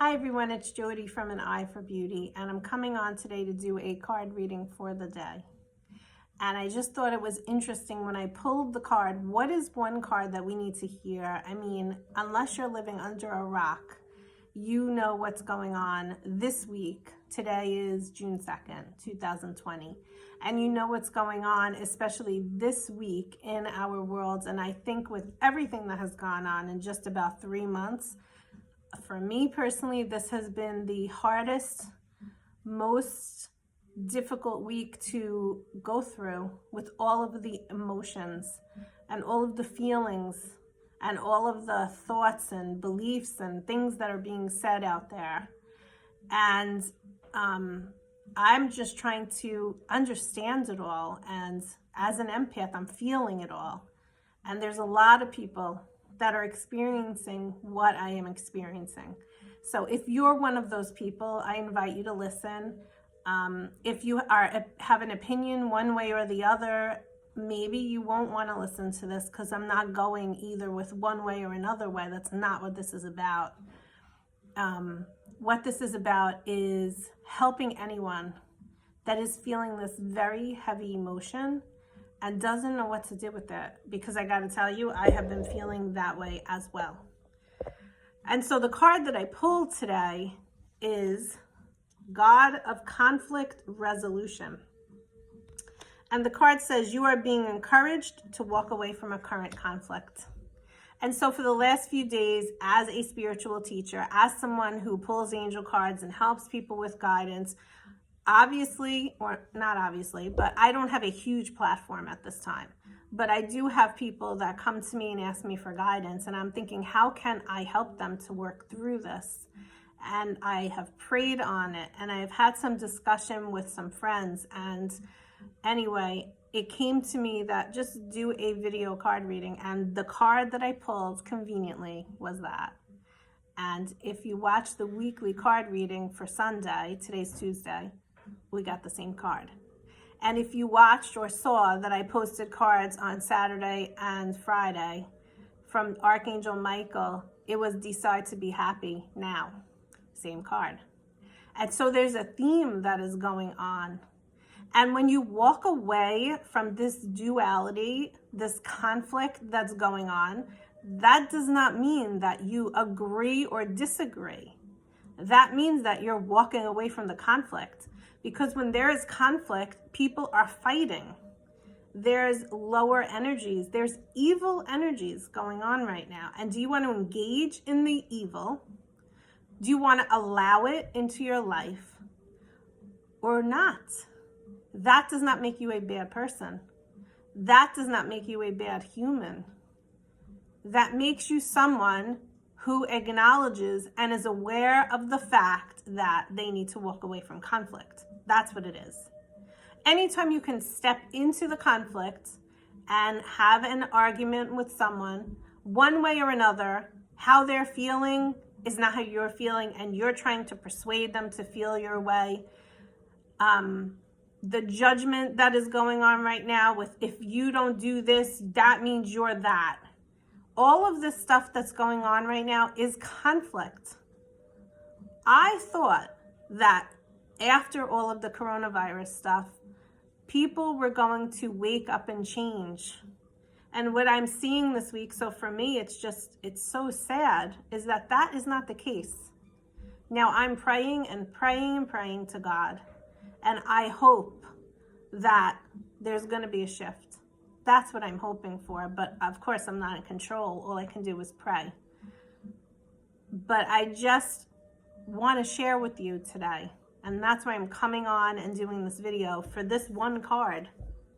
Hi everyone, it's Jody from An Eye for Beauty, and I'm coming on today to do a card reading for the day. And I just thought it was interesting when I pulled the card, what is one card that we need to hear? I mean, unless you're living under a rock, you know what's going on this week. Today is June 2nd, 2020. And you know what's going on, especially this week in our worlds. And I think with everything that has gone on in just about 3 months, for me personally, this has been the hardest, most difficult week to go through with all of the emotions and all of the feelings and all of the thoughts and beliefs and things that are being said out there. And I'm just trying to understand it all. And as an empath, I'm feeling it all. And there's a lot of people that are experiencing what I am experiencing. So if you're one of those people, I invite you to listen. If you have an opinion one way or the other, maybe you won't want to listen to this because I'm not going either with one way or another way. That's not what this is about. What this is about is helping anyone that is feeling this very heavy emotion and doesn't know what to do with it, because I gotta tell you, I have been feeling that way as well. And so the card that I pulled today is God of Conflict Resolution. And the card says you are being encouraged to walk away from a current conflict. And so for the last few days, as a spiritual teacher, as someone who pulls angel cards and helps people with guidance, obviously, or not obviously, but I don't have a huge platform at this time. But I do have people that come to me and ask me for guidance, and I'm thinking, how can I help them to work through this? And I have prayed on it, and I've had some discussion with some friends, and anyway, it came to me that just do a video card reading, and the card that I pulled conveniently was that. And if you watch the weekly card reading for Sunday, today's Tuesday, we got the same card. And if you watched or saw that I posted cards on Saturday and Friday from Archangel Michael, it was Decide to Be Happy Now, same card. And so there's a theme that is going on. And when you walk away from this duality, this conflict that's going on, that does not mean that you agree or disagree. That means that you're walking away from the conflict. Because when there is conflict, people are fighting. There's lower energies. There's evil energies going on right now. And do you want to engage in the evil? Do you want to allow it into your life or not? That does not make you a bad person. That does not make you a bad human. That makes you someone who acknowledges and is aware of the fact that they need to walk away from conflict. That's what it is. Anytime you can step into the conflict and have an argument with someone, one way or another, how they're feeling is not how you're feeling, and you're trying to persuade them to feel your way. The judgment that is going on right now with, if you don't do this, that means you're that. All of this stuff that's going on right now is conflict. I thought that after all of the coronavirus stuff, people were going to wake up and change. And what I'm seeing this week, so for me, it's so sad, is that that is not the case. Now I'm praying and praying and praying to God. And I hope that there's going to be a shift. That's what I'm hoping for. But of course, I'm not in control. All I can do is pray. But I just want to share with you today. And that's why I'm coming on and doing this video for this one card,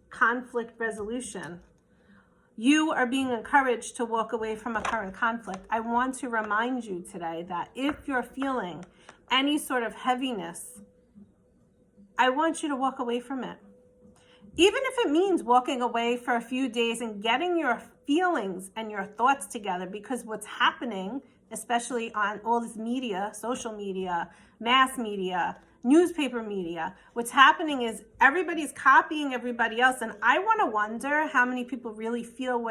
Conflict Resolution. You are being encouraged to walk away from a current conflict. I want to remind you today that if you're feeling any sort of heaviness, I want you to walk away from it. Even if it means walking away for a few days and getting your feelings and your thoughts together, because what's happening, especially on all this media, social media, mass media, newspaper media, what's happening is everybody's copying everybody else. And I want to wonder how many people really feel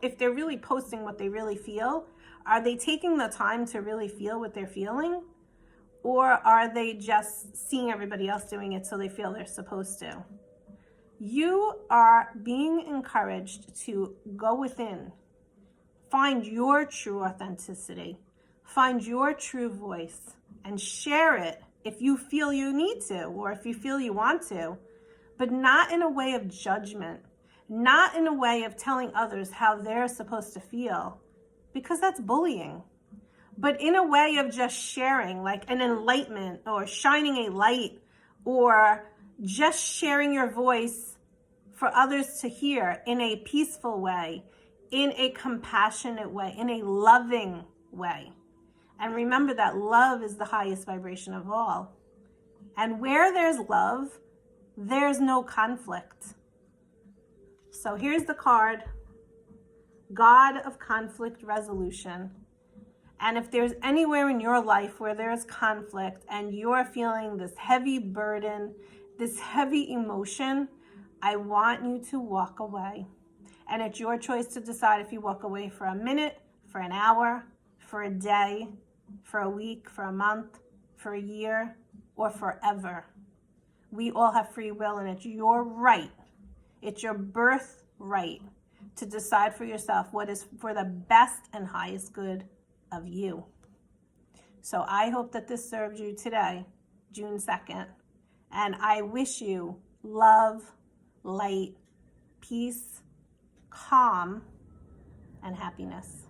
if they're really posting what they really feel. Are they taking the time to really feel what they're feeling? Or are they just seeing everybody else doing it so they feel they're supposed to? You are being encouraged to go within, find your true authenticity, find your true voice, and share it if you feel you need to or if you feel you want to, but not in a way of judgment, not in a way of telling others how they're supposed to feel, because that's bullying, but in a way of just sharing, like an enlightenment or shining a light or just sharing your voice for others to hear in a peaceful way, in a compassionate way, in a loving way. And remember that love is the highest vibration of all. And where there's love, there's no conflict. So here's the card, God of Conflict Resolution. And if there's anywhere in your life where there's conflict and you're feeling this heavy burden, this heavy emotion, I want you to walk away. And it's your choice to decide if you walk away for a minute, for an hour, for a day, for a week, for a month, for a year, or forever. We all have free will, and it's your right. It's your birthright to decide for yourself what is for the best and highest good of you. So I hope that this served you today, June 2nd. And I wish you love, light, peace, calm, and happiness.